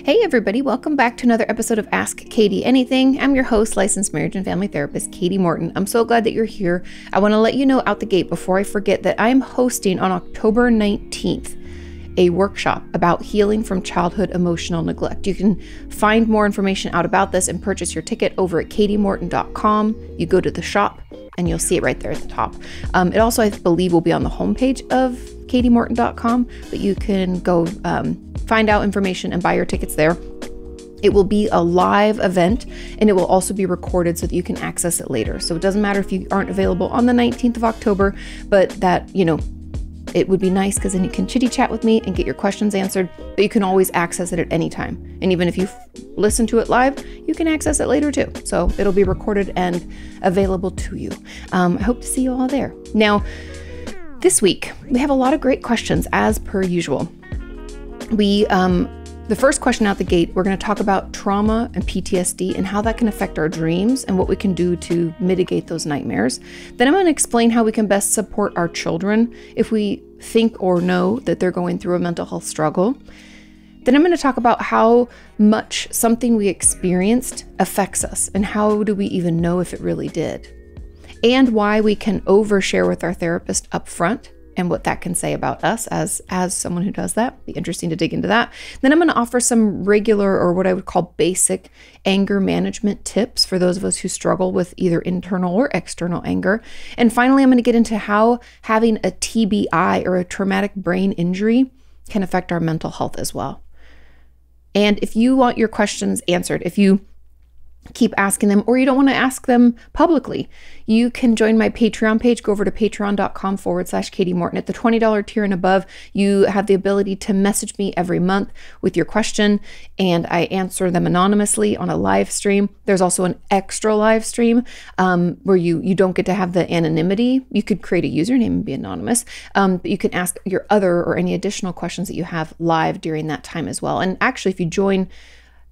Hey everybody, welcome back to another episode of Ask Kati Anything. I'm your host, licensed marriage and family therapist, Kati Morton. I'm so glad that you're here. I want to let you know out the gate before I forget that I'm hosting on October 19th a workshop about healing from childhood emotional neglect. You can find more information out about this and purchase your ticket over at katimorton.com. You go to the shop and you'll see it right there at the top. It also, I believe, will be on the homepage of katimorton.com, but you can go find out information and buy your tickets there. It will be a live event and it will also be recorded so that you can access it later. So it doesn't matter if you aren't available on the 19th of October, but that, it would be nice because then you can chitty chat with me and get your questions answered, but you can always access it at any time. And even if you listen to it live, you can access it later too. So it'll be recorded and available to you. I hope to see you all there. Now, this week, we have a lot of great questions as per usual. The first question out the gate, we're going to talk about trauma and PTSD and how that can affect our dreams and what we can do to mitigate those nightmares. Then I'm going to explain how we can best support our children if we think or know that they're going through a mental health struggle. Then I'm going to talk about how much something we experienced affects us and how do we even know if it really did, and why we can overshare with our therapist up front and what that can say about us as someone who does that. Be interesting to dig into that. Then I'm going to offer some regular, or what I would call basic, anger management tips for those of us who struggle with either internal or external anger. And finally, I'm going to get into how having a TBI, or a traumatic brain injury, can affect our mental health as well. And if you want your questions answered, if you keep asking them, or you don't want to ask them publicly, you can join my Patreon page. Go over to patreon.com/Kati Morton. At the $20 tier and above, you have the ability to message me every month with your question, and I answer them anonymously on a live stream. There's also an extra live stream where you don't get to have the anonymity. You could create a username and be anonymous, but you can ask your other or any additional questions that you have live during that time as well. And actually, if you join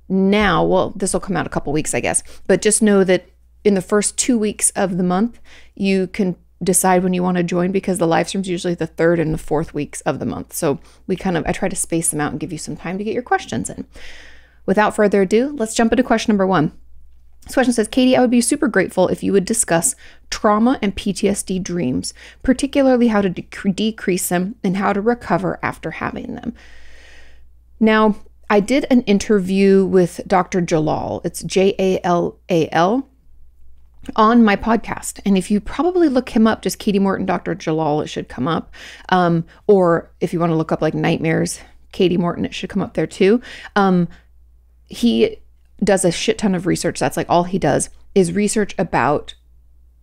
now, well, this will come out a couple weeks, I guess, but just know that in the first 2 weeks of the month, you can decide when you want to join, because the live stream's usually the 3rd and the 4th weeks of the month. So I try to space them out and give you some time to get your questions in. Without further ado, let's jump into question number 1. This question says, Kati, I would be super grateful if you would discuss trauma and PTSD dreams, particularly how to decrease them and how to recover after having them. Now, I did an interview with Dr. Jalal, it's Jalal, on my podcast. And if you probably look him up, just Kati Morton, Dr. Jalal, it should come up. Or if you want to look up like nightmares, Kati Morton, it should come up there too. He does a shit ton of research. That's like all he does is research about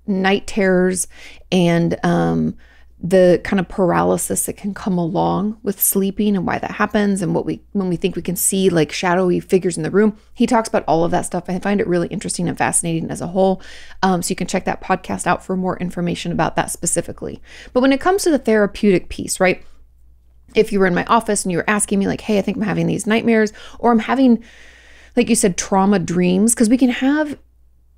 night terrors and the kind of paralysis that can come along with sleeping and why that happens, and when we think we can see like shadowy figures in the room. He talks about all of that stuff. I find it really interesting and fascinating as a whole. So you can check that podcast out for more information about that specifically. But when it comes to the therapeutic piece, right? If you were in my office and you were asking me like, hey, I think I'm having these nightmares, or I'm having, like you said, trauma dreams, because we can have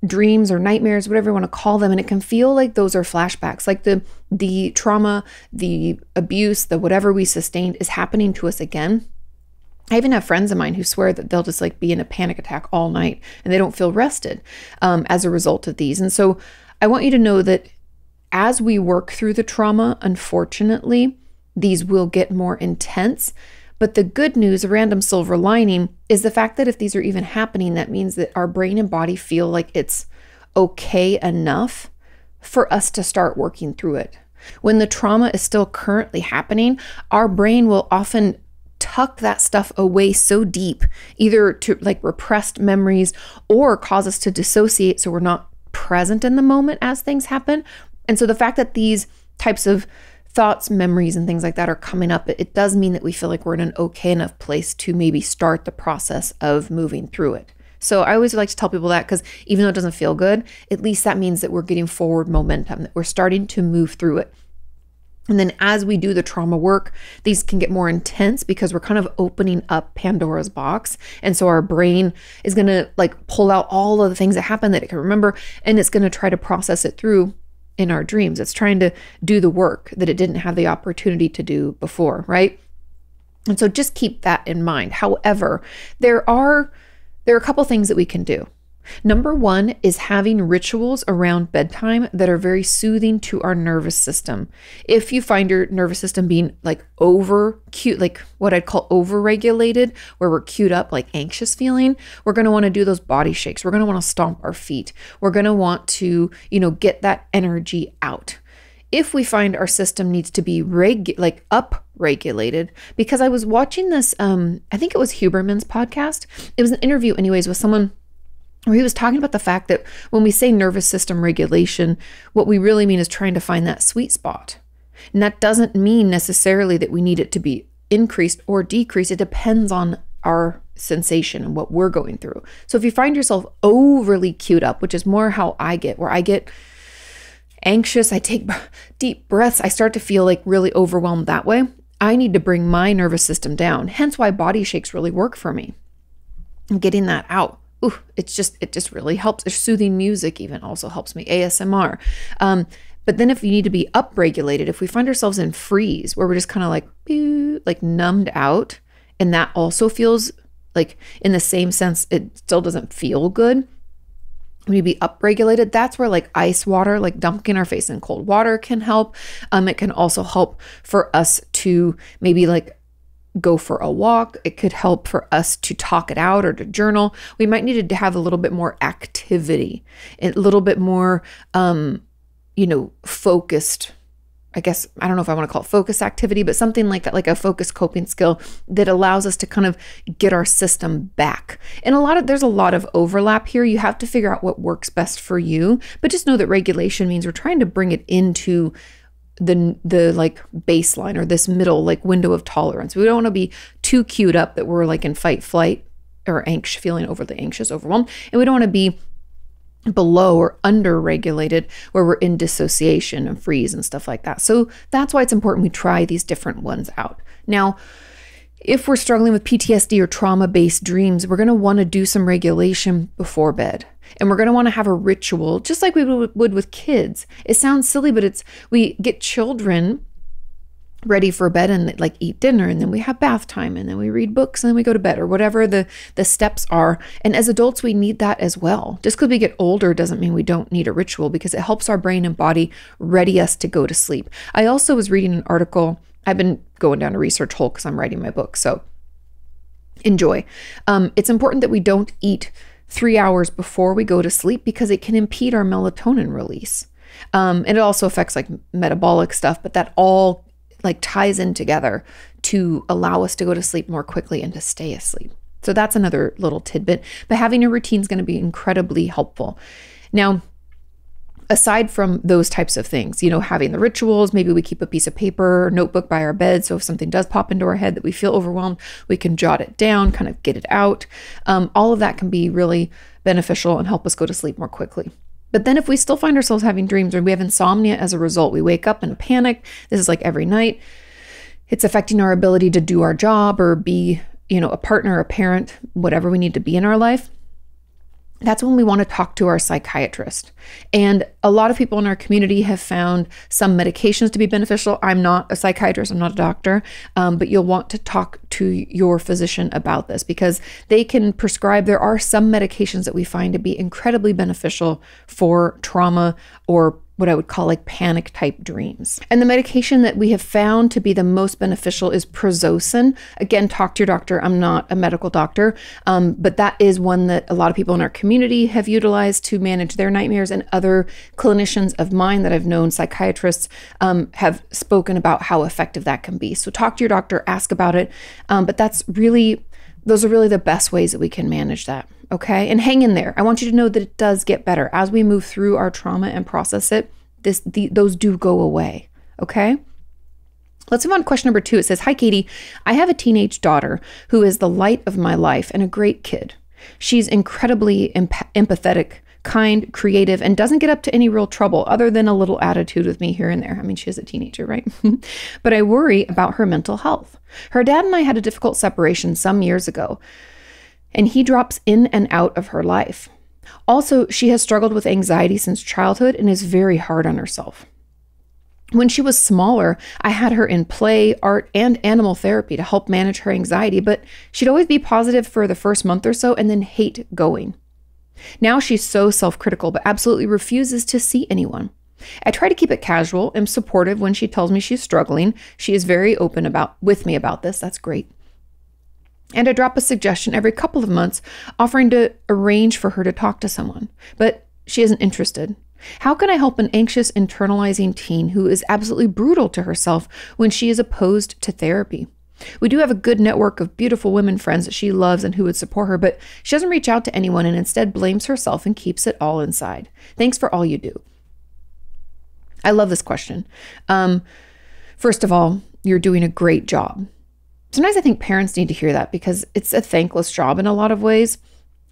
dreams or nightmares, whatever you want to call them, and it can feel like those are flashbacks, like the trauma, the abuse, the whatever we sustained is happening to us again. I even have friends of mine who swear that they'll just like be in a panic attack all night and they don't feel rested as a result of these. And so I want you to know that as we work through the trauma, unfortunately, these will get more intense. But the good news, a random silver lining, is the fact that if these are even happening, that means that our brain and body feel like it's okay enough for us to start working through it. When the trauma is still currently happening, our brain will often tuck that stuff away so deep, either to like repressed memories or cause us to dissociate so we're not present in the moment as things happen. And so the fact that these types of thoughts, memories, and things like that are coming up, it does mean that we feel like we're in an okay enough place to maybe start the process of moving through it. So I always like to tell people that, because even though it doesn't feel good, at least that means that we're getting forward momentum, that we're starting to move through it. And then as we do the trauma work, these can get more intense because we're kind of opening up Pandora's box. And so our brain is going to like pull out all of the things that happened that it can remember, and it's going to try to process it through in our dreams. It's trying to do the work that it didn't have the opportunity to do before, right? And so just keep that in mind. However, there are a couple things that we can do. Number one is having rituals around bedtime that are very soothing to our nervous system. If you find your nervous system being like like what I'd call overregulated, where we're queued up, like anxious feeling, we're going to want to do those body shakes. We're going to want to stomp our feet. We're going to want to, get that energy out. If we find our system needs to be up-regulated, because I was watching this, I think it was Huberman's podcast. It was an interview anyways with someone where he was talking about the fact that when we say nervous system regulation, what we really mean is trying to find that sweet spot. And that doesn't mean necessarily that we need it to be increased or decreased. It depends on our sensation and what we're going through. So if you find yourself overly queued up, which is more how I get, where I get anxious, I take deep breaths, I start to feel like really overwhelmed that way, I need to bring my nervous system down. Hence why body shakes really work for me. And getting that out. Ooh, it just really helps. Soothing music even also helps me. ASMR. But then if you need to be upregulated, if we find ourselves in freeze where we're just kind of like numbed out, and that also feels like in the same sense, it still doesn't feel good. When you be upregulated, that's where like ice water, like dunking our face in cold water can help. It can also help for us to maybe like go for a walk. It could help for us to talk it out or to journal. We might need to have a little bit more activity, a little bit more, focused. I guess, I don't know if I want to call it focus activity, but something like that, like a focused coping skill that allows us to kind of get our system back. And there's a lot of overlap here. You have to figure out what works best for you, but just know that regulation means we're trying to bring it into the like baseline or this middle like window of tolerance. We don't want to be too queued up that we're like in fight, flight, or feeling overly anxious, overwhelmed. And we don't want to be below or under regulated where we're in dissociation and freeze and stuff like that. So that's why it's important we try these different ones out. Now, if we're struggling with PTSD or trauma-based dreams, we're going to want to do some regulation before bed. And we're going to want to have a ritual, just like we would with kids. It sounds silly, but we get children ready for bed and like eat dinner, and then we have bath time, and then we read books, and then we go to bed, or whatever the steps are. And as adults, we need that as well. Just because we get older doesn't mean we don't need a ritual, because it helps our brain and body ready us to go to sleep. I also was reading an article. I've been going down a research hole because I'm writing my book, so enjoy. It's important that we don't eat 3 hours before we go to sleep, because it can impede our melatonin release. And it also affects like metabolic stuff, but that all like ties in together to allow us to go to sleep more quickly and to stay asleep. So that's another little tidbit, but having a routine is going to be incredibly helpful. Now, aside from those types of things, having the rituals, maybe we keep a piece of paper or notebook by our bed. So if something does pop into our head that we feel overwhelmed, we can jot it down, kind of get it out. All of that can be really beneficial and help us go to sleep more quickly. But then if we still find ourselves having dreams, or we have insomnia as a result, we wake up in a panic. This is like every night. It's affecting our ability to do our job or be, a partner, a parent, whatever we need to be in our life. That's when we want to talk to our psychiatrist. And a lot of people in our community have found some medications to be beneficial. I'm not a psychiatrist, I'm not a doctor, but you'll want to talk to your physician about this, because they can prescribe. There are some medications that we find to be incredibly beneficial for trauma or what I would call like panic type dreams. And the medication that we have found to be the most beneficial is prazosin. Again, talk to your doctor. I'm not a medical doctor, but that is one that a lot of people in our community have utilized to manage their nightmares, and other clinicians of mine that I've known, psychiatrists, have spoken about how effective that can be. So talk to your doctor, ask about it. But those are really the best ways that we can manage that. Okay. And hang in there. I want you to know that it does get better as we move through our trauma and process it. Those do go away. Okay. Let's move on to question number 2. It says, "Hi, Katie. I have a teenage daughter who is the light of my life and a great kid. She's incredibly empathetic, kind, creative, and doesn't get up to any real trouble other than a little attitude with me here and there." I mean, she is a teenager, right? "But I worry about her mental health. Her dad and I had a difficult separation some years ago, and he drops in and out of her life. Also, she has struggled with anxiety since childhood and is very hard on herself. When she was smaller, I had her in play, art, and animal therapy to help manage her anxiety, but she'd always be positive for the first month or so and then hate going. Now she's so self-critical, but absolutely refuses to see anyone. I try to keep it casual and supportive when she tells me she's struggling. She is very open with me about this. That's great. And I drop a suggestion every couple of months, offering to arrange for her to talk to someone, but she isn't interested. How can I help an anxious, internalizing teen who is absolutely brutal to herself when she is opposed to therapy? We do have a good network of beautiful women friends that she loves and who would support her, but she doesn't reach out to anyone and instead blames herself and keeps it all inside. Thanks for all you do. I love this question. First of all, you're doing a great job. Sometimes I think parents need to hear that because it's a thankless job in a lot of ways.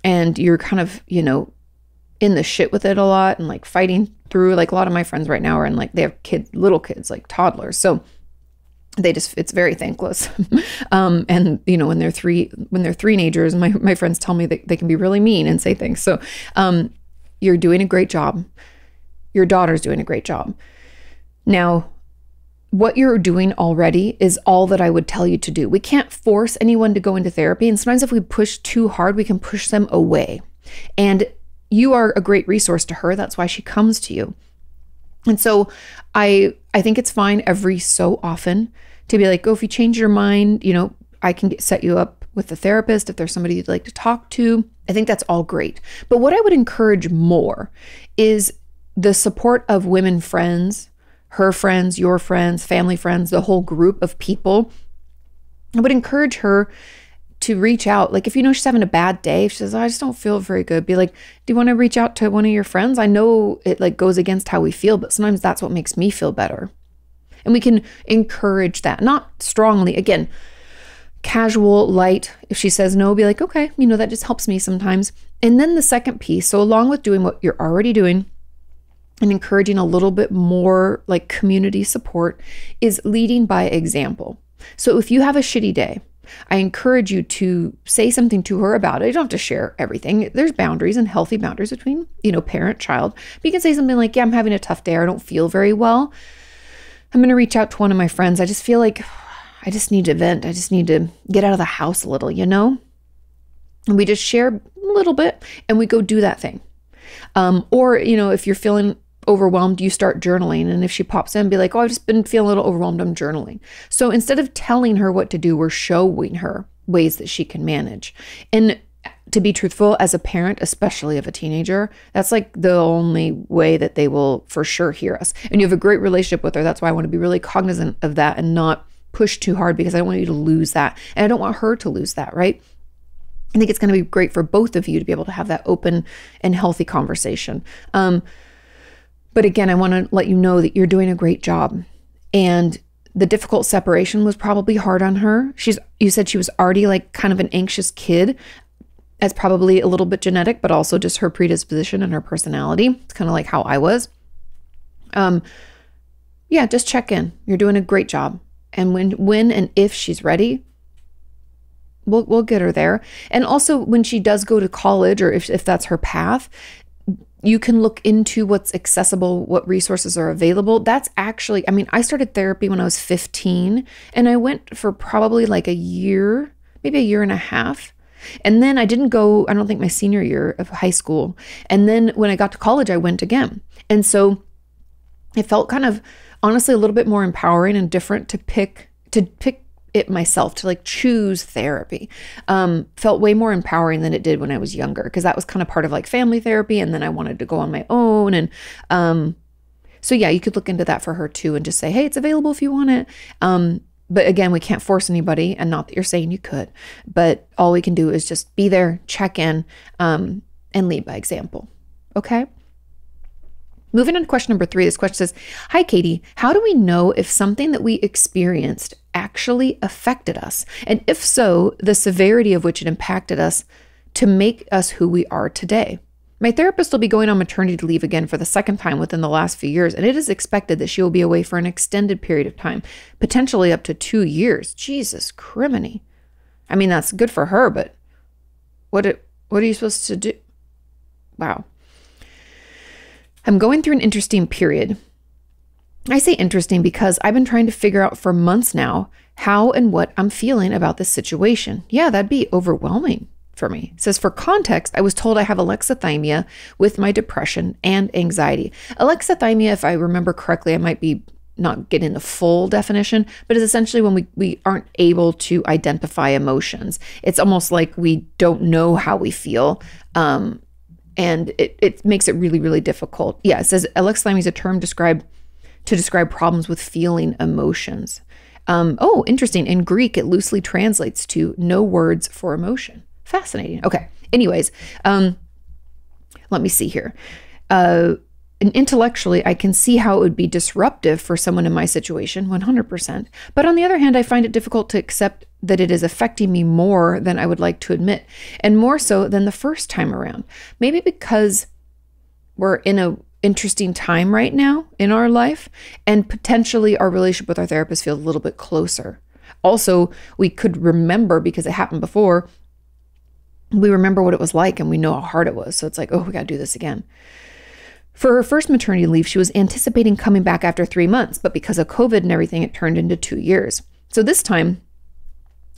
And you're kind of, in the shit with it a lot and like fighting through. Like a lot of my friends right now are in like, they have little kids, like toddlers. So it's very thankless. And when they're teenagers, my friends tell me that they can be really mean and say things. So you're doing a great job. Your daughter's doing a great job. Now, what you're doing already is all that I would tell you to do. We can't force anyone to go into therapy. And sometimes if we push too hard, we can push them away. And you are a great resource to her. That's why she comes to you. And so I think it's fine every so often to be like, oh, if you change your mind, I can set you up with a therapist if there's somebody you'd like to talk to. I think that's all great. But what I would encourage more is the support of women friends, her friends, your friends, family friends, the whole group of people. I would encourage her to reach out. Like if she's having a bad day, if she says, I just don't feel very good, be like, do you want to reach out to one of your friends? I know it like goes against how we feel, but sometimes that's what makes me feel better. And we can encourage that, not strongly. Again, casual, light. If she says no, be like, okay, that just helps me sometimes. And then the second piece, so along with doing what you're already doing and encouraging a little bit more like community support, is leading by example. So if you have a shitty day, I encourage you to say something to her about it. You don't have to share everything. There's boundaries and healthy boundaries between, parent, child. But you can say something like, yeah, I'm having a tough day, or I don't feel very well. I'm going to reach out to one of my friends. I just feel like I just need to vent. I just need to get out of the house a little, And we just share a little bit and we go do that thing. Or, if you're feeling overwhelmed, you start journaling. And if she pops in, be like, oh, I've just been feeling a little overwhelmed, I'm journaling. So instead of telling her what to do, we're showing her ways that she can manage. And to be truthful, as a parent, especially of a teenager, that's like the only way that they will for sure hear us. And you have a great relationship with her. That's why I want to be really cognizant of that and not push too hard, because I don't want you to lose that. And I don't want her to lose that, right? I think it's going to be great for both of you to be able to have that open and healthy conversation. But again, I want to let you know that you're doing a great job. And the difficult separation was probably hard on her. You said she was already like kind of an anxious kid. That's probably a little bit genetic, but also just her predisposition and her personality. It's kind of like how I was. Yeah, just check in. You're doing a great job. And when and if she's ready, we'll get her there. And also when she does go to college, or if that's her path, you can look into what's accessible, what resources are available. That's actually, I started therapy when I was 15, and I went for probably like a year, maybe a year and a half. And then I didn't go, I don't think my senior year of high school. And then when I got to college, I went again. And so it felt kind of honestly a little bit more empowering and different to pick it myself, to like choose therapy. Felt way more empowering than it did when I was younger, because that was kind of part of like family therapy. And then I wanted to go on my own. And so yeah, you could look into that for her too, and just say, hey, it's available if you want it. But again, we can't force anybody, and not that you're saying you could, but all we can do is just be there, check in, and lead by example. Okay. Moving on to question number 3, this question says, hi, Katie, how do we know if something that we experienced actually affected us? And if so, the severity of which it impacted us to make us who we are today? My therapist will be going on maternity leave again for the second time within the last few years, and it is expected that she will be away for an extended period of time, potentially up to 2 years. Jesus criminy. That's good for her, but what are you supposed to do? Wow. I'm going through an interesting period. I say interesting because I've been trying to figure out for months now how and what I'm feeling about this situation. Yeah, that'd be overwhelming for me. It says, for context, I was told I have alexithymia with my depression and anxiety. Alexithymia, if I remember correctly, I might be not getting the full definition, but it's essentially when we aren't able to identify emotions. It's almost like we don't know how we feel. And it makes it really, really difficult. Yeah, it says alexithymia is a term to describe problems with feeling emotions. Oh, interesting. In Greek, it loosely translates to no words for emotion. Fascinating. Okay. Anyways, let me see here. And intellectually, I can see how it would be disruptive for someone in my situation, 100%. But on the other hand, I find it difficult to accept that it is affecting me more than I would like to admit, and more so than the first time around. Maybe because we're in an interesting time right now in our life, and potentially our relationship with our therapist feels a little bit closer. Also, we could remember, because it happened before, we remember what it was like and we know how hard it was. So it's like, oh, we got to do this again. For her first maternity leave, she was anticipating coming back after 3 months, but because of COVID and everything, it turned into 2 years. So this time,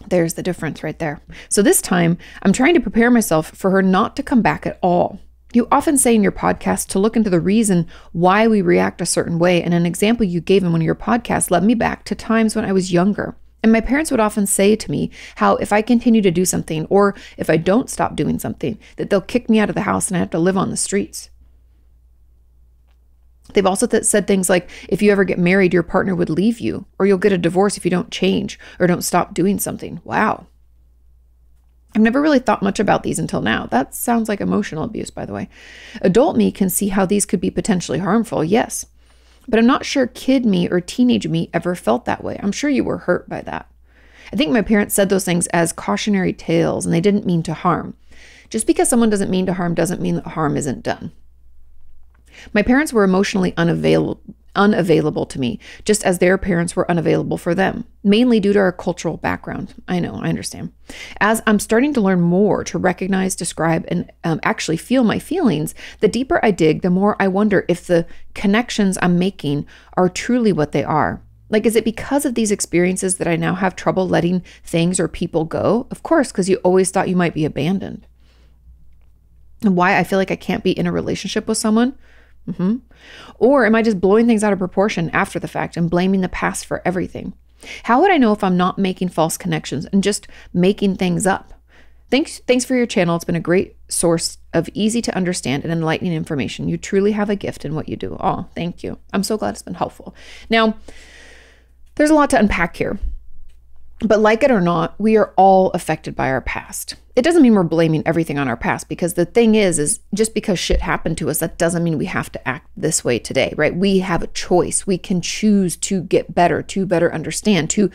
there's the difference right there. So this time, I'm trying to prepare myself for her not to come back at all. You often say in your podcast to look into the reason why we react a certain way, and an example you gave in one of your podcasts led me back to times when I was younger. And my parents would often say to me how if I continue to do something, or if I don't stop doing something, that they'll kick me out of the house and I have to live on the streets. They've also said things like, if you ever get married, your partner would leave you, or you'll get a divorce if you don't change or don't stop doing something. Wow. I've never really thought much about these until now. That sounds like emotional abuse, by the way. Adult me can see how these could be potentially harmful, yes. But I'm not sure kid me or teenage me ever felt that way. I'm sure you were hurt by that. I think my parents said those things as cautionary tales, and they didn't mean to harm. Just because someone doesn't mean to harm doesn't mean that harm isn't done. My parents were emotionally unavailable to me, just as their parents were unavailable for them, mainly due to our cultural background. I know, I understand. As I'm starting to learn more to recognize, describe, and actually feel my feelings, the deeper I dig, the more I wonder if the connections I'm making are truly what they are. Like, is it because of these experiences that I now have trouble letting things or people go? Of course, because you always thought you might be abandoned. And why I feel like I can't be in a relationship with someone? Or am I just blowing things out of proportion after the fact and blaming the past for everything? How would I know if I'm not making false connections and just making things up? Thanks for your channel. It's been a great source of easy to understand and enlightening information. You truly have a gift in what you do. Oh, thank you. I'm so glad it's been helpful. Now, there's a lot to unpack here. But like it or not, we are all affected by our past. It doesn't mean we're blaming everything on our past, because the thing is just because shit happened to us, that doesn't mean we have to act this way today, right? We have a choice. We can choose to get better, to better understand, to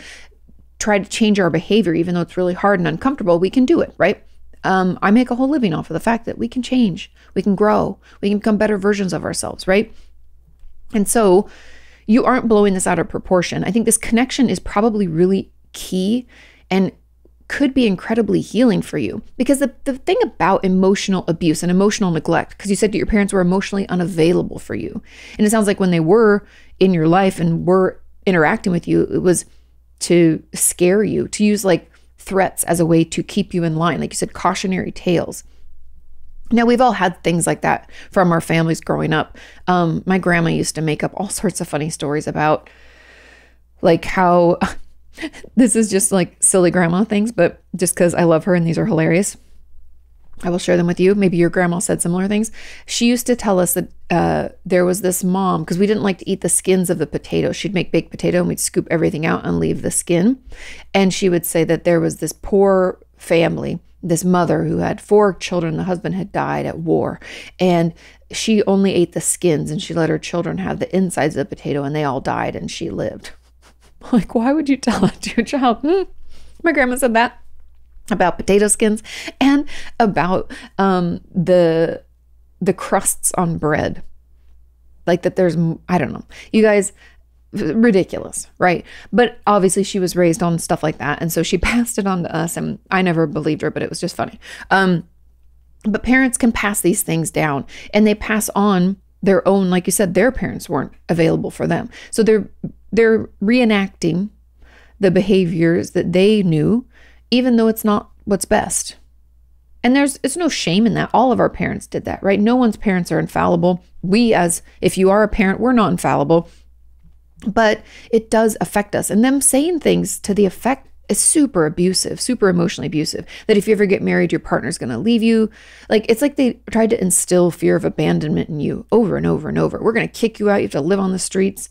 try to change our behavior, even though it's really hard and uncomfortable. We can do it, right? I make a whole living off of the fact that we can change, we can grow, we can become better versions of ourselves, right? And so you aren't blowing this out of proportion. I think this connection is probably really key and could be incredibly healing for you, because the thing about emotional abuse and emotional neglect, because you said that your parents were emotionally unavailable for you, and it sounds like when they were in your life and were interacting with you, it was to scare you, to use like threats as a way to keep you in line, like you said, cautionary tales. Now, we've all had things like that from our families growing up. My grandma used to make up all sorts of funny stories about like how this is just like silly grandma things, but just because I love her and these are hilarious, I will share them with you. Maybe your grandma said similar things. She used to tell us that there was this mom, because we didn't like to eat the skins of the potatoes. She'd make baked potato and we'd scoop everything out and leave the skin. And she would say that there was this poor family, this mother who had 4 children. The husband had died at war, and she only ate the skins, and she let her children have the insides of the potato, and they all died and she lived. Like, why would you tell that to your child? My grandma said that about potato skins and about the crusts on bread. Like that there's, I don't know. You guys, ridiculous, right? But obviously she was raised on stuff like that. And so she passed it on to us, and I never believed her, but it was just funny. But parents can pass these things down, and they pass on their own, like you said, their parents weren't available for them. So they're reenacting the behaviors that they knew, even though it's not what's best. And it's no shame in that. All of our parents did that, right? No one's parents are infallible. If you are a parent, we're not infallible, but it does affect us. And them saying things to the effect is super abusive, super emotionally abusive, that if you ever get married, your partner's going to leave you. It's like they tried to instill fear of abandonment in you over and over and over. We're going to kick you out. You have to live on the streets.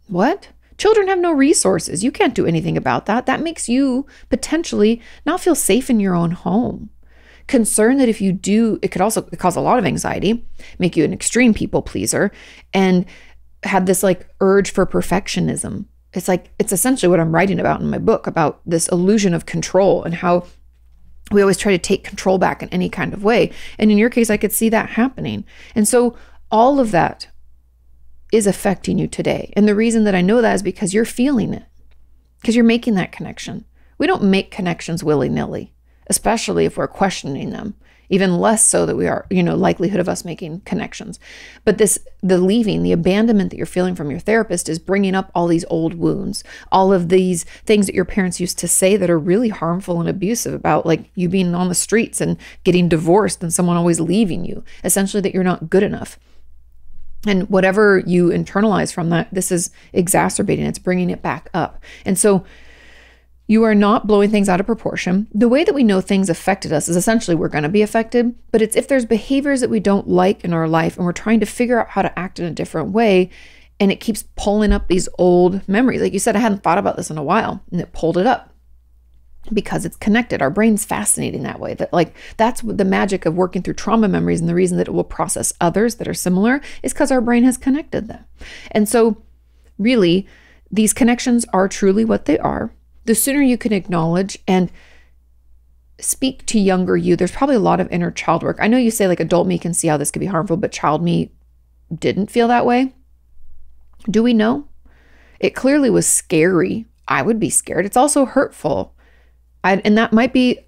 What? Children have no resources. You can't do anything about that. That makes you potentially not feel safe in your own home. Concern that if you do, it could also cause a lot of anxiety, make you an extreme people pleaser, and have this urge for perfectionism. It's essentially what I'm writing about in my book, about this illusion of control and how we always try to take control back in any kind of way. And in your case, I could see that happening. And so all of that is affecting you today. And the reason that I know that is because you're feeling it, because you're making that connection. We don't make connections willy-nilly, especially if we're questioning them, even less so that we are, likelihood of us making connections. But the leaving, the abandonment that you're feeling from your therapist is bringing up all these old wounds, all of these things that your parents used to say that are really harmful and abusive about, you being on the streets and getting divorced and someone always leaving you, essentially that you're not good enough. And whatever you internalize from that, this is exacerbating, it's bringing it back up. And so you are not blowing things out of proportion. The way that we know things affected us is essentially we're going to be affected, but it's if there's behaviors that we don't like in our life and we're trying to figure out how to act in a different way, and it keeps pulling up these old memories. Like you said, I hadn't thought about this in a while, and it pulled it up because it's connected. Our brain's fascinating that way. That's the magic of working through trauma memories, and the reason that it will process others that are similar is because our brain has connected them. And so really, these connections are truly what they are. The sooner you can acknowledge and speak to younger you, there's probably a lot of inner child work. I know you say adult me can see how this could be harmful, but child me didn't feel that way. Do we know? It clearly was scary. I would be scared. It's also hurtful. And that might be,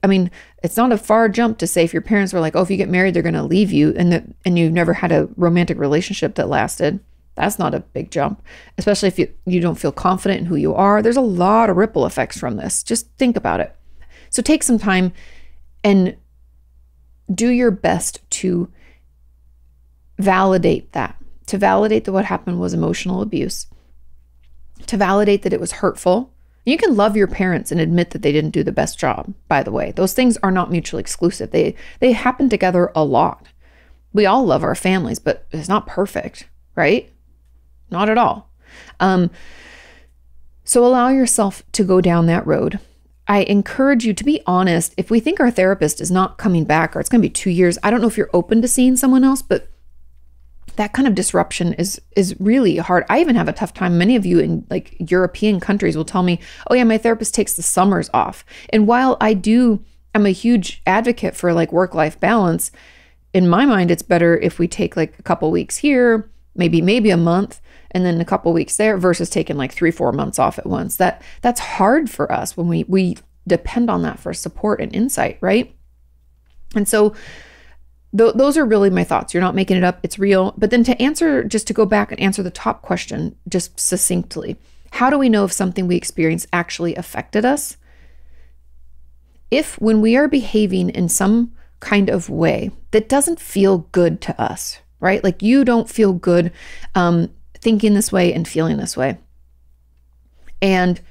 it's not a far jump to say if your parents were if you get married, they're going to leave you, and you've never had a romantic relationship that lasted. That's not a big jump, especially if you don't feel confident in who you are. There's a lot of ripple effects from this. Just think about it. So take some time and do your best to validate that, what happened was emotional abuse, to validate that it was hurtful. You can love your parents and admit that they didn't do the best job, by the way. Those things are not mutually exclusive. They happen together a lot. We all love our families, but it's not perfect, right? Not at all. So allow yourself to go down that road. I encourage you to be honest. If we think our therapist is not coming back or it's going to be 2 years, I don't know if you're open to seeing someone else, but that kind of disruption is really hard. I even have a tough time. Many of you in European countries will tell me, oh yeah, my therapist takes the summers off. And while I'm a huge advocate for work-life balance, in my mind, it's better if we take a couple weeks here, maybe a month, and then a couple weeks there versus taking 3-4 months off at once. That's hard for us when we depend on that for support and insight, right? And so those are really my thoughts. You're not making it up. It's real. But then just to go back and answer the top question just succinctly, how do we know if something we experience actually affected us? If when we are behaving in some kind of way that doesn't feel good to us, right? You don't feel good thinking this way and feeling this way. And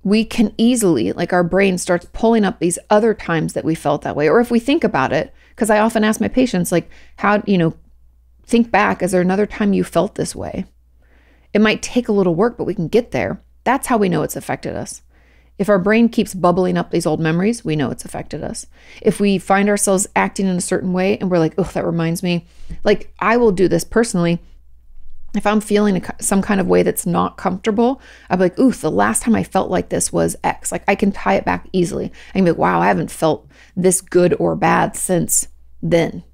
we can easily, our brain starts pulling up these other times that we felt that way. Or if we think about it, because I often ask my patients, how, think back, is there another time you felt this way? It might take a little work, but we can get there. That's how we know it's affected us. If our brain keeps bubbling up these old memories, we know it's affected us. If we find ourselves acting in a certain way and we're oh, that reminds me, I will do this personally. If I'm feeling some kind of way that's not comfortable, I'll be ooh, the last time I felt like this was X. I can tie it back easily. I can be wow, I haven't felt this good or bad since then.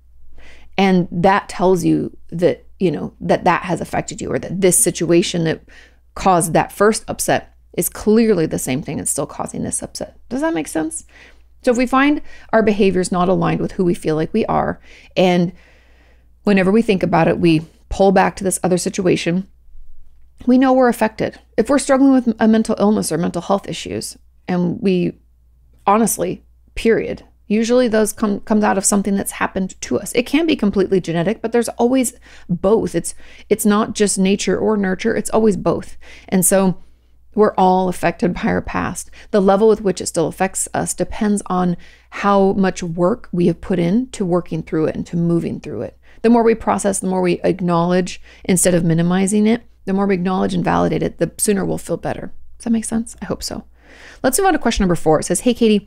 And that tells you that, that has affected you, or that this situation that caused that first upset is clearly the same thing that's still causing this upset. Does that make sense? So if we find our behaviors not aligned with who we feel like we are, and whenever we think about it, we pull back to this other situation, we know we're affected. If we're struggling with a mental illness or mental health issues, and we honestly, period, usually those comes out of something that's happened to us. It can be completely genetic, but there's always both. It's not just nature or nurture, it's always both. And so we're all affected by our past. The level with which it still affects us depends on how much work we have put into working through it and to moving through it. The more we process, the more we acknowledge instead of minimizing it, the more we acknowledge and validate it, the sooner we'll feel better. Does that make sense? I hope so. Let's move on to question number 4. It says, hey, Katie,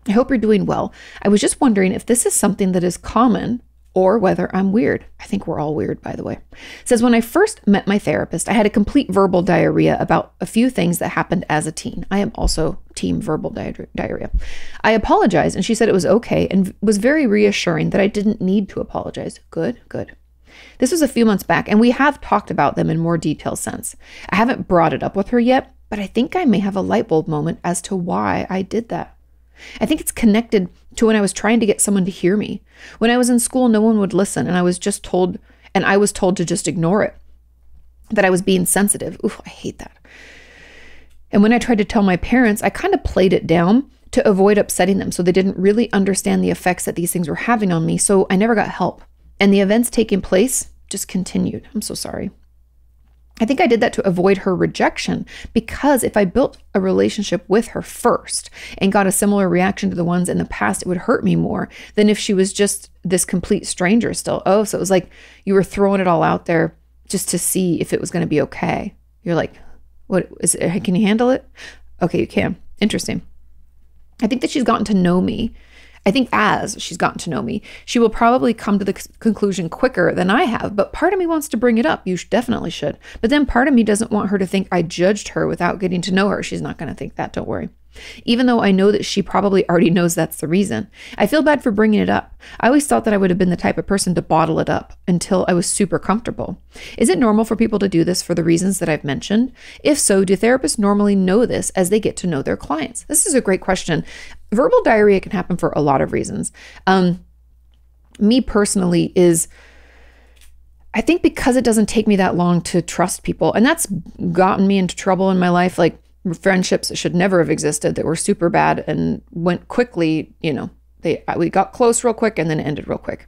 I hope you're doing well. I was just wondering if this is something that is common or whether I'm weird. I think we're all weird, by the way. It says, when I first met my therapist, I had a complete verbal diarrhea about a few things that happened as a teen. I am also team verbal diarrhea. I apologized and she said it was okay and was very reassuring that I didn't need to apologize. Good, good. This was a few months back and we have talked about them in more detail since. I haven't brought it up with her yet, but I think I may have a light bulb moment as to why I did that. I think it's connected to when I was trying to get someone to hear me. When I was in school, no one would listen, and I was told to just ignore it, that I was being sensitive. Ooh, I hate that. And when I tried to tell my parents, I kind of played it down to avoid upsetting them, so they didn't really understand the effects that these things were having on me, so I never got help. And the events taking place just continued. I'm so sorry. I think I did that to avoid her rejection, because if I built a relationship with her first and got a similar reaction to the ones in the past, it would hurt me more than if she was just this complete stranger still. Oh, so it was like you were throwing it all out there just to see if it was going to be okay. You're like, what is it? Can you handle it? Okay, you can. Interesting. I think that she's gotten to know me. I think as she's gotten to know me, she will probably come to the conclusion quicker than I have, but part of me wants to bring it up. You definitely should. But then part of me doesn't want her to think I judged her without getting to know her. She's not going to think that, don't worry. Even though I know that she probably already knows that's the reason. I feel bad for bringing it up. I always thought that I would have been the type of person to bottle it up until I was super comfortable. Is it normal for people to do this for the reasons that I've mentioned? If so, do therapists normally know this as they get to know their clients? This is a great question. Verbal diarrhea can happen for a lot of reasons. Me personally I think because it doesn't take me that long to trust people, and that's gotten me into trouble in my life, like friendships that should never have existed that were super bad and went quickly, we got close real quick and then ended real quick.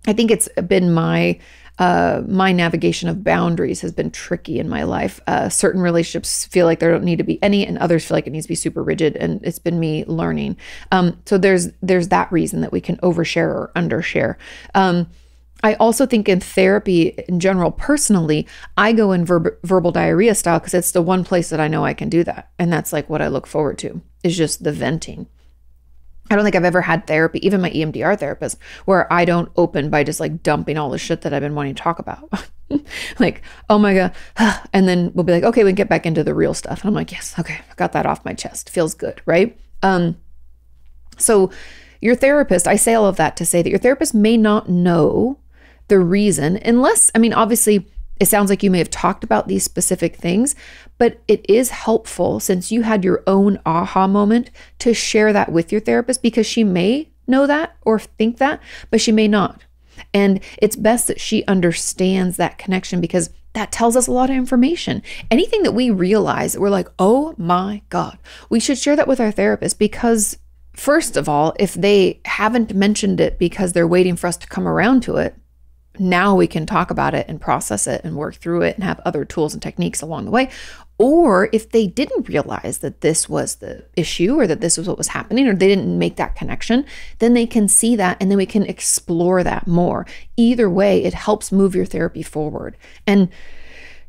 I think it's been my navigation of boundaries has been tricky in my life. Certain relationships feel like there don't need to be any, and others feel like it needs to be super rigid. And it's been me learning. So there's that reason that we can overshare or undershare. I also think in therapy in general, personally, I go in verbal diarrhea style because it's the one place that I know I can do that. And that's like what I look forward to, is just the venting. I don't think I've ever had therapy, even my EMDR therapist, where I don't open by just like dumping all the shit that I've been wanting to talk about. Like, oh my God. And then we'll be like, okay, we can get back into the real stuff. And I'm like, yes, okay, I got that off my chest. Feels good, right? So your therapist, I say all of that to say that your therapist may not know the reason, unless, obviously it sounds like you may have talked about these specific things, but it is helpful, since you had your own aha moment, to share that with your therapist, because she may know that or think that, but she may not. And it's best that she understands that connection, because that tells us a lot of information. Anything that we realize that we're like, oh my God, we should share that with our therapist, because first of all, if they haven't mentioned it because they're waiting for us to come around to it, now we can talk about it and process it and work through it and have other tools and techniques along the way. Or if they didn't realize that this was the issue, or that this was what was happening, or they didn't make that connection, then they can see that and then we can explore that more. Either way, it helps move your therapy forward. And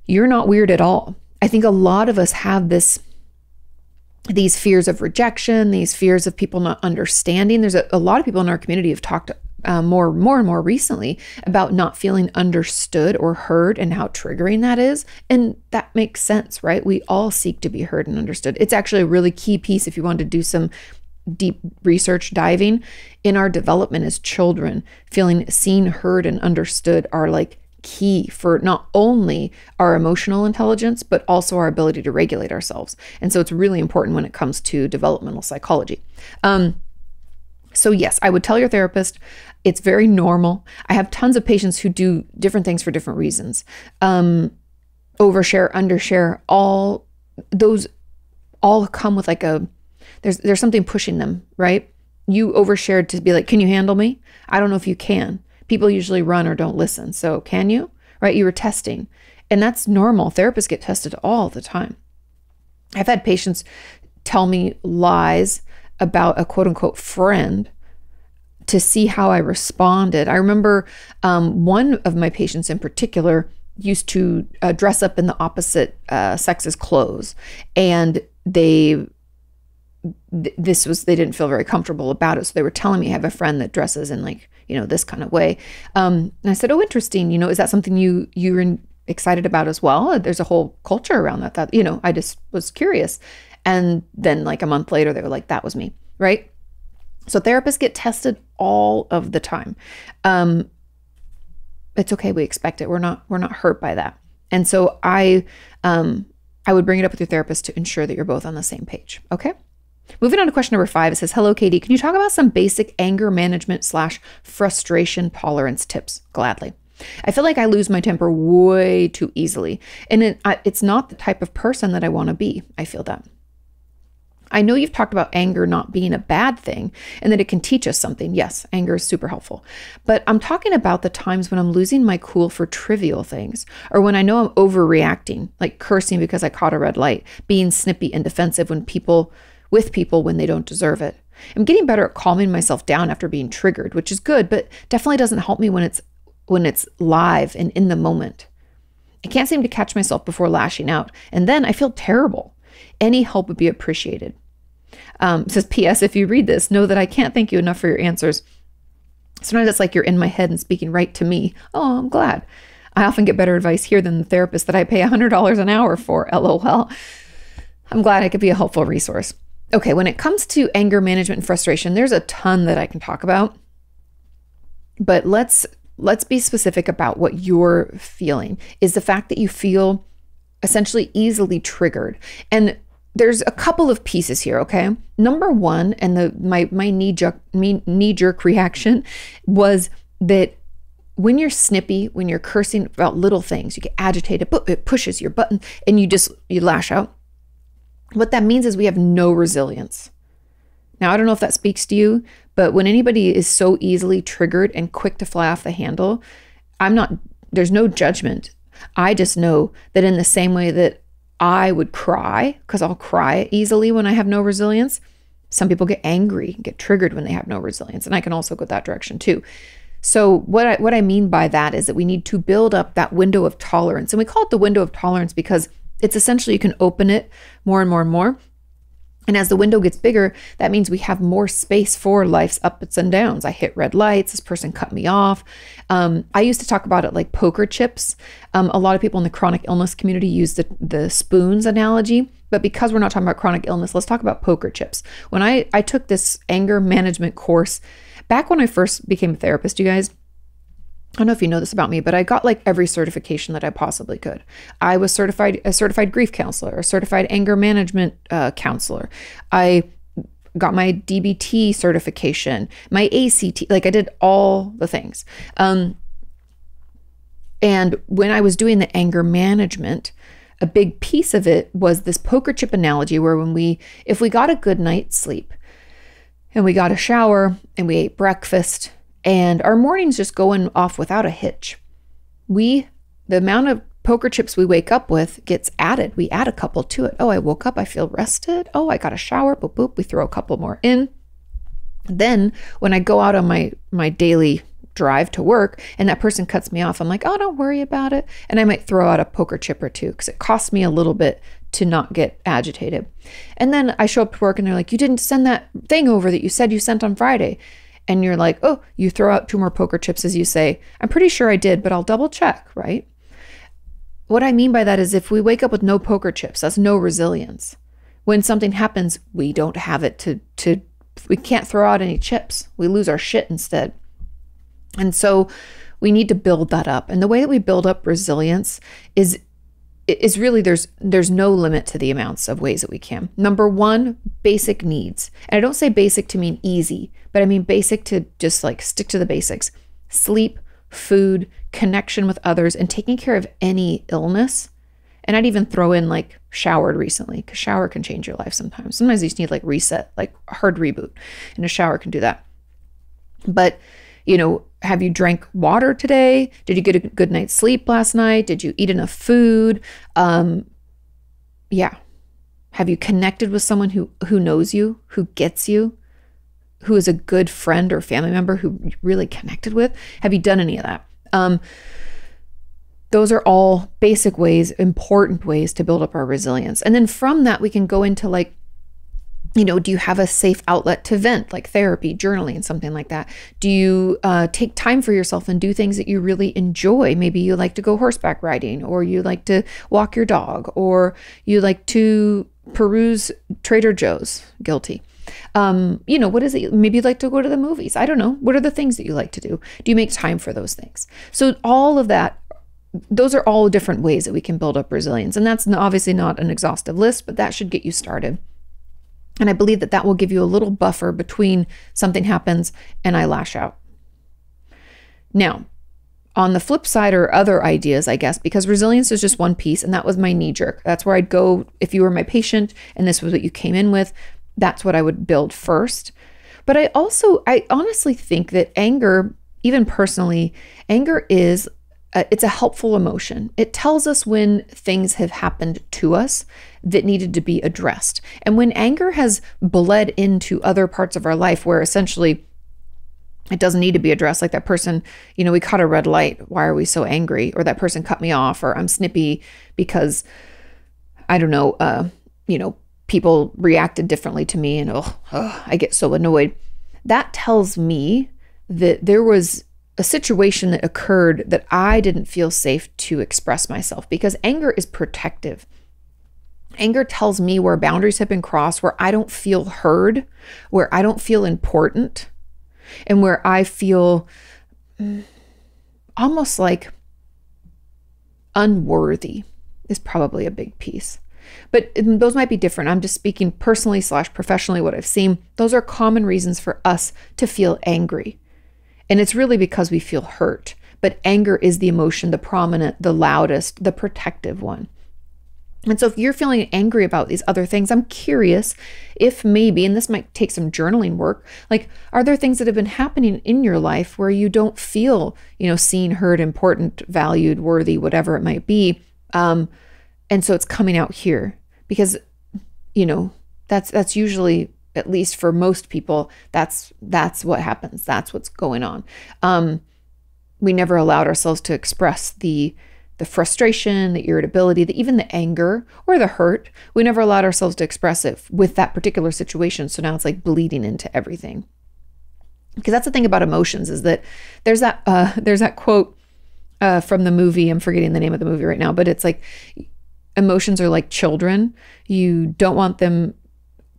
you're not weird at all. I think a lot of us have these fears of rejection, these fears of people not understanding. There's a lot of people in our community have talked more and more recently about not feeling understood or heard, and how triggering that is. And that makes sense, right? We all seek to be heard and understood. It's actually a really key piece if you want to do some deep research diving in our development as children. Feeling seen, heard, and understood are like key for not only our emotional intelligence, but also our ability to regulate ourselves. And so it's really important when it comes to developmental psychology. So yes, I would tell your therapist it's very normal. I have tons of patients who do different things for different reasons. Overshare, undershare, all those all come with like there's something pushing them, right? You overshared to be like, can you handle me? I don't know if you can. People usually run or don't listen. So can you? Right? You were testing. And that's normal. Therapists get tested all the time. I've had patients tell me lies about a quote unquote friend to see how I responded. I remember one of my patients in particular used to dress up in the opposite sex's clothes, and they didn't feel very comfortable about it. So they were telling me, I have a friend that dresses in like, this kind of way. And I said, oh, interesting. Is that something you're excited about as well? There's a whole culture around that, I just was curious. And then like a month later, they were like, that was me. Right. So therapists get tested all of the time. It's okay. We expect it. We're not hurt by that. And so I would bring it up with your therapist to ensure that you're both on the same page. Okay. Moving on to question number 5, it says, hello, Katie. Can you talk about some basic anger management / frustration tolerance tips? Gladly. I feel like I lose my temper way too easily. And it's not the type of person that I want to be. I feel that. I know you've talked about anger not being a bad thing and that it can teach us something. Yes, anger is super helpful. But I'm talking about the times when I'm losing my cool for trivial things, or when I know I'm overreacting, like cursing because I caught a red light, being snippy and defensive with people when they don't deserve it. I'm getting better at calming myself down after being triggered, which is good, but definitely doesn't help me when it's live and in the moment. I can't seem to catch myself before lashing out, and then I feel terrible. Any help would be appreciated. It says, P.S. If you read this, know that I can't thank you enough for your answers. Sometimes it's like you're in my head and speaking right to me. Oh, I'm glad. I often get better advice here than the therapist that I pay $100 an hour for. LOL. I'm glad I could be a helpful resource. Okay, when it comes to anger management and frustration, there's a ton that I can talk about. But let's be specific about what you're feeling. Is the fact that you feel essentially easily triggered. And there's a couple of pieces here, okay? Number one, and my knee-jerk reaction was that when you're snippy, when you're cursing about little things, you get agitated, it pushes your button, and you lash out. What that means is we have no resilience. Now, I don't know if that speaks to you, but when anybody is so easily triggered and quick to fly off the handle, there's no judgment. I just know that in the same way that I would cry, because I'll cry easily when I have no resilience, some people get angry, get triggered when they have no resilience. And I can also go that direction too. So what I mean by that is that we need to build up that window of tolerance. And we call it the window of tolerance because it's essentially you can open it more and more and more. And as the window gets bigger, that means we have more space for life's ups and downs. I hit red lights. This person cut me off. I used to talk about it like poker chips. A lot of people in the chronic illness community use the spoons analogy. But because we're not talking about chronic illness, let's talk about poker chips. When I took this anger management course, back when I first became a therapist, you guys, I don't know if you know this about me, but I got like every certification that I possibly could. I was a certified grief counselor, a certified anger management counselor. I got my DBT certification, my ACT, like I did all the things. And when I was doing the anger management, a big piece of it was this poker chip analogy where if we got a good night's sleep and we got a shower and we ate breakfast, and our mornings just going off without a hitch, the amount of poker chips we wake up with gets added. We add a couple to it. Oh, I woke up, I feel rested. Oh, I got a shower, boop, boop. We throw a couple more in. Then when I go out on my daily drive to work and that person cuts me off, I'm like, oh, don't worry about it. And I might throw out a poker chip or two because it costs me a little bit to not get agitated. And then I show up to work and they're like, you didn't send that thing over that you said you sent on Friday. And you're like, oh, you throw out 2 more poker chips as you say, I'm pretty sure I did, but I'll double check, right? What I mean by that is if we wake up with no poker chips, that's no resilience. When something happens, we don't have it we can't throw out any chips. We lose our shit instead. And so we need to build that up. And the way that we build up resilience is is really there's no limit to the amounts of ways that we can. Number one, basic needs. And I don't say basic to mean easy, but I mean basic to just like stick to the basics. Sleep, food, connection with others, and taking care of any illness. And I'd even throw in like showered recently, because shower can change your life sometimes. Sometimes you just need like reset, like a hard reboot, and a shower can do that. But, you know, have you drank water today? Did you get a good night's sleep last night? Did you eat enough food? Yeah. Have you connected with someone who knows you, who gets you, who is a good friend or family member who you really connected with? Have you done any of that? Those are all basic ways, important ways to build up our resilience. And then from that, we can go into like, you know, do you have a safe outlet to vent, like therapy, journaling, something like that? Do you take time for yourself and do things that you really enjoy? Maybe you like to go horseback riding, or you like to walk your dog, or you like to peruse Trader Joe's. Guilty. You know, what is it? Maybe you'd like to go to the movies. I don't know. What are the things that you like to do? Do you make time for those things? So all of that, those are all different ways that we can build up resilience. And that's obviously not an exhaustive list, but that should get you started. And I believe that that will give you a little buffer between something happens and I lash out. Now, on the flip side are other ideas, I guess, because resilience is just one piece, and that was my knee jerk. That's where I'd go if you were my patient and this was what you came in with. That's what I would build first. But I honestly think that anger, even personally, anger is it's a helpful emotion. It tells us when things have happened to us that needed to be addressed. And when anger has bled into other parts of our life where essentially it doesn't need to be addressed, like that person, you know, we caught a red light. Why are we so angry? Or that person cut me off, or I'm snippy because, I don't know, you know, people reacted differently to me, and I get so annoyed. That tells me that there was a situation that occurred that I didn't feel safe to express myself, because anger is protective. Anger tells me where boundaries have been crossed, where I don't feel heard, where I don't feel important, and where I feel almost like unworthy is probably a big piece. But those might be different. I'm just speaking personally / professionally what I've seen. Those are common reasons for us to feel angry. And it's really because we feel hurt. But anger is the emotion, the prominent, the loudest, the protective one. And so if you're feeling angry about these other things, I'm curious if maybe, and this might take some journaling work, like, are there things that have been happening in your life where you don't feel, you know, seen, heard, important, valued, worthy, whatever it might be. And so it's coming out here because, you know, that's usually, at least for most people, that's what happens. That's what's going on. We never allowed ourselves to express the frustration, the irritability, even the anger or the hurt. We never allowed ourselves to express it with that particular situation. So now it's like bleeding into everything. Because that's the thing about emotions, is that there's that quote from the movie. I'm forgetting the name of the movie right now, but it's like, emotions are like children. You don't want them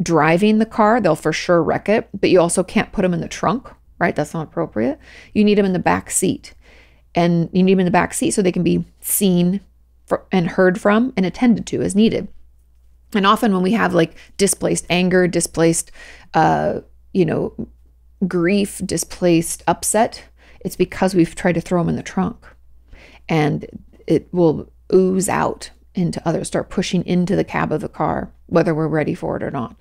driving the car. They'll for sure wreck it, but you also can't put them in the trunk, right? That's not appropriate. You need them in the back seat. And you need them in the back seat so they can be seen and heard from and attended to as needed. And often when we have like displaced anger, displaced, grief, displaced upset, it's because we've tried to throw them in the trunk, and it will ooze out into others, start pushing into the cab of the car, whether we're ready for it or not.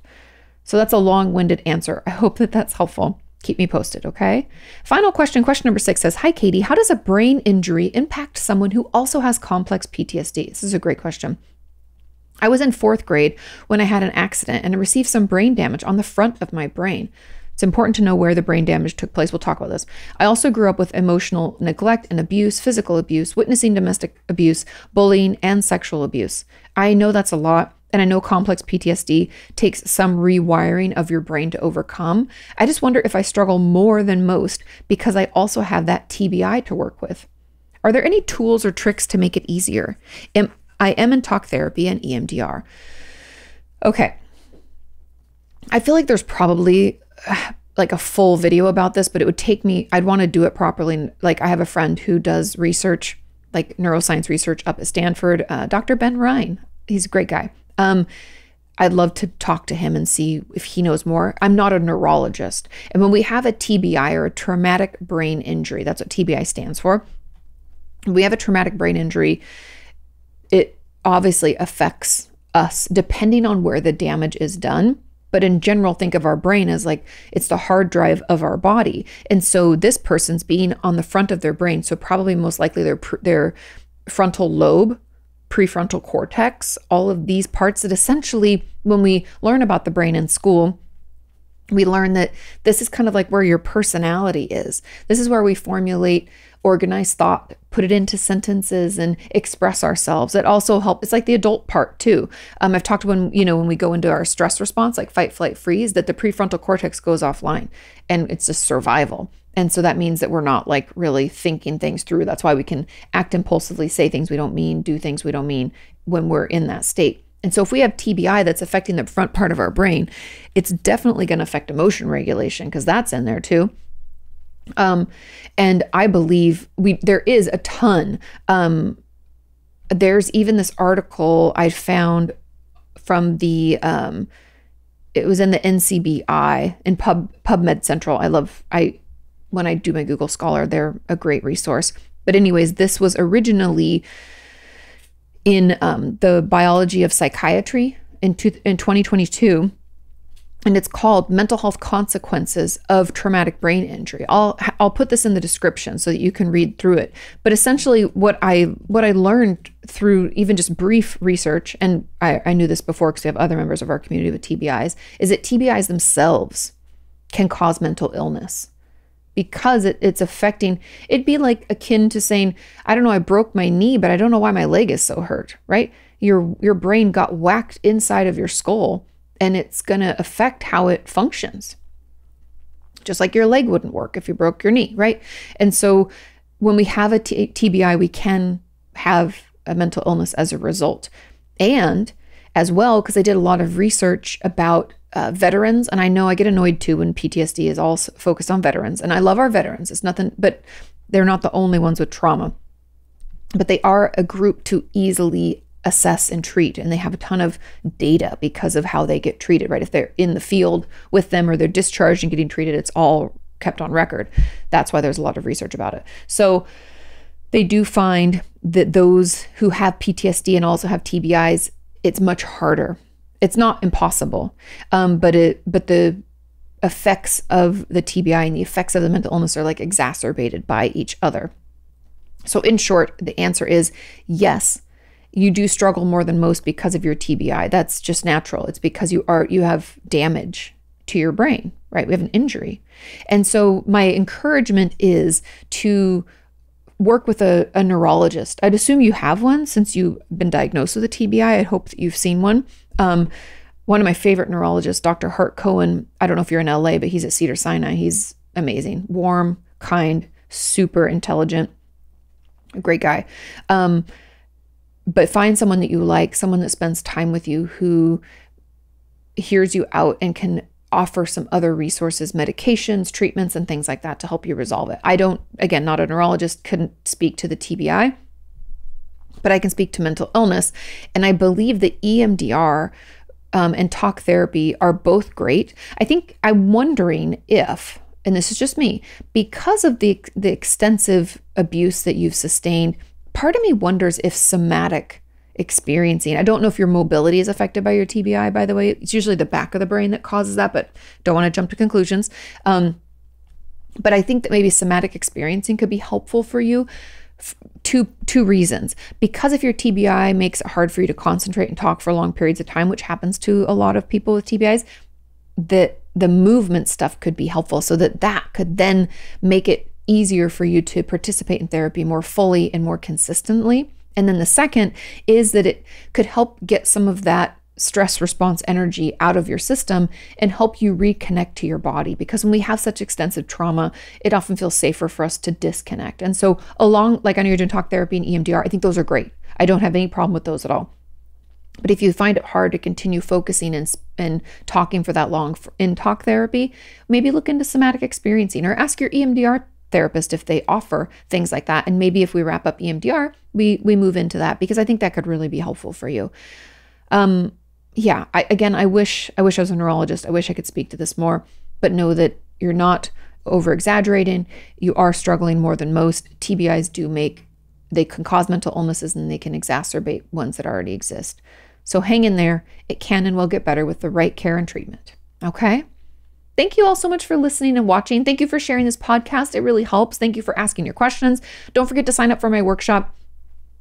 So that's a long-winded answer. I hope that that's helpful. Keep me posted, okay? Final question. Question number 6 says, "Hi, Katie. How does a brain injury impact someone who also has complex PTSD?" This is a great question. I was in 4th grade when I had an accident and I received some brain damage on the front of my brain. It's important to know where the brain damage took place. We'll talk about this. I also grew up with emotional neglect and abuse, physical abuse, witnessing domestic abuse, bullying, and sexual abuse. I know that's a lot. And I know complex PTSD takes some rewiring of your brain to overcome. I just wonder if I struggle more than most because I also have that TBI to work with. Are there any tools or tricks to make it easier? I am in talk therapy and EMDR. Okay. I feel like there's probably like a full video about this, but it would take me, I'd want to do it properly. Like, I have a friend who does research like neuroscience research up at Stanford, Dr. Ben Ryan. He's a great guy. I'd love to talk to him and see if he knows more. I'm not a neurologist. And when we have a TBI, or a traumatic brain injury, that's what TBI stands for. When we have a traumatic brain injury, it obviously affects us depending on where the damage is done. But in general, think of our brain as like it's the hard drive of our body. And so this person's being on the front of their brain. So probably most likely their frontal lobe, prefrontal cortex, all of these parts that essentially, when we learn about the brain in school, we learn that this is kind of like where your personality is. This is where we formulate organized thought, put it into sentences, and express ourselves. It also helps. It's like the adult part too. I've talked when we go into our stress response, like fight, flight, freeze, that the prefrontal cortex goes offline and it's just survival. And so that means that we're not like really thinking things through. That's why we can act impulsively, say things we don't mean, do things we don't mean when we're in that state. And so if we have TBI that's affecting the front part of our brain, it's definitely going to affect emotion regulation, because that's in there too. And I believe there is a ton. There's even this article I found from the, it was in the NCBI in PubMed Central. When I do my Google Scholar, they're a great resource. But anyways, this was originally in the Biology of Psychiatry in 2022. And it's called Mental Health Consequences of Traumatic Brain Injury. I'll put this in the description so that you can read through it. But essentially what I learned through even just brief research, and I knew this before because we have other members of our community with TBIs, is that TBIs themselves can cause mental illness, because it's affecting, it'd be like akin to saying, I don't know, I broke my knee, but I don't know why my leg is so hurt, right? Your brain got whacked inside of your skull, and it's going to affect how it functions. Just like your leg wouldn't work if you broke your knee, right? And so when we have a TBI, we can have a mental illness as a result. And as well, because I did a lot of research about veterans, and I know I get annoyed too when PTSD is all focused on veterans. And I love our veterans. It's nothing, but they're not the only ones with trauma. But they are a group to easily assess and treat, and they have a ton of data because of how they get treated, right? If they're in the field with them or they're discharged and getting treated, it's all kept on record. That's why there's a lot of research about it. So they do find that those who have PTSD and also have TBIs, it's much harder. It's not impossible, but the effects of the TBI and the effects of the mental illness are like exacerbated by each other. So in short, the answer is yes, you do struggle more than most because of your TBI. That's just natural. It's because you have damage to your brain, right? We have an injury. And so my encouragement is to work with a neurologist. I'd assume you have one since you've been diagnosed with a TBI. I hope that you've seen one. One of my favorite neurologists, Dr. Hart Cohen, I don't know if you're in LA, but he's at Cedars-Sinai. He's amazing, warm, kind, super intelligent, a great guy. But find someone that you like, someone that spends time with you, who hears you out and can offer some other resources, medications, treatments, and things like that to help you resolve it. I don't, again, not a neurologist, couldn't speak to the TBI, but I can speak to mental illness. And I believe that EMDR and talk therapy are both great. I think I'm wondering if, and this is just me, because of the extensive abuse that you've sustained, part of me wonders if somatic experiencing, I don't know if your mobility is affected by your TBI, by the way. It's usually the back of the brain that causes that, but don't want to jump to conclusions. But I think that maybe somatic experiencing could be helpful for you. Two reasons. Because if your TBI makes it hard for you to concentrate and talk for long periods of time, which happens to a lot of people with TBIs, that the movement stuff could be helpful, so that could then make it easier for you to participate in therapy more fully and more consistently. And then the second is that it could help get some of that stress response energy out of your system and help you reconnect to your body. Because when we have such extensive trauma, it often feels safer for us to disconnect. And so like I know you're doing talk therapy and EMDR, I think those are great. I don't have any problem with those at all. But if you find it hard to continue focusing and talking for that long in talk therapy, maybe look into somatic experiencing, or ask your EMDR therapist if they offer things like that. And maybe if we wrap up EMDR, we move into that, because I think that could really be helpful for you. Yeah, I wish I was a neurologist. I wish I could speak to this more, but know that you're not over exaggerating. You are struggling more than most. TBIs they can cause mental illnesses, and they can exacerbate ones that already exist. So hang in there. It can and will get better with the right care and treatment. Okay? Thank you all so much for listening and watching. Thank you for sharing this podcast. It really helps. Thank you for asking your questions. Don't forget to sign up for my workshop.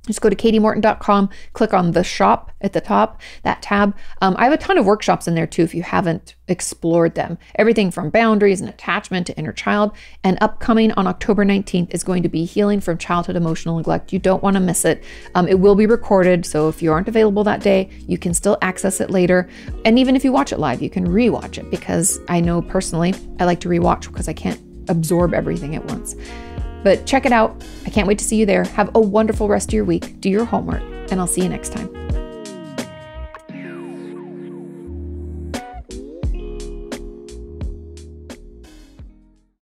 Just go to katiemorton.com, click on the shop at the top, that tab. I have a ton of workshops in there too if you haven't explored them. Everything from boundaries and attachment to inner child. And upcoming on October 19th is going to be healing from childhood emotional neglect. You don't want to miss it. It will be recorded, so if you aren't available that day, you can still access it later. And even if you watch it live, you can rewatch it, because I know personally I like to rewatch because I can't absorb everything at once. But check it out. I can't wait to see you there. Have a wonderful rest of your week. Do your homework, and I'll see you next time.